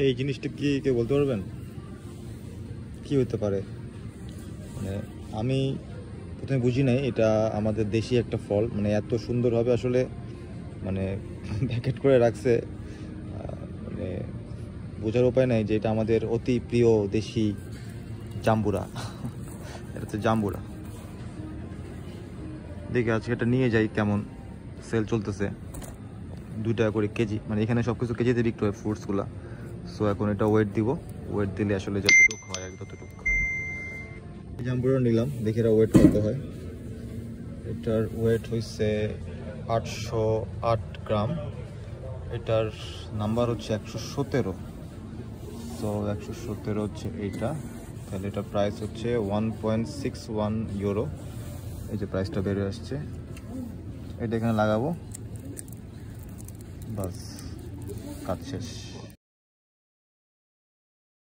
এই জিনিসটা কি কেউ বলতে পারবেন কি হতে পারে? মানে আমি প্রথমে বুঝি নাই এটা আমাদের দেশি একটা ফল, মানে এত সুন্দরভাবে আসলে মানে প্যাকেট করে রাখছে, মানে বোঝার উপায় নাই যে এটা আমাদের অতি প্রিয় দেশি জাম্বুরা। এটা তো জাম্বুরা। দেখি আজকে এটা নিয়ে যাই, কেমন সেল চলতেছে। 2 টাকা করে কেজি, মানে এখানে সব কিছু কেজিতে বিক্রি হয় ফ্রুটসগুলো। সো এখন এটা ওয়েট দিব, ওয়েট দিলে আসলে যতটুকু হয় ততটুকু। জাম্বুরা নিলাম, দেখি এটা ওয়েট কত হয়। এটার ওয়েট হচ্ছে 808 গ্রাম। এটার নাম্বার হচ্ছে 117। সো 117 হচ্ছে এইটা, তাহলে এটার প্রাইস হচ্ছে 1.61 ইউরো। এই যে প্রাইসটা বেরিয়ে আসছে, এটা এখানে লাগাবো, বাস কাজ শেষ।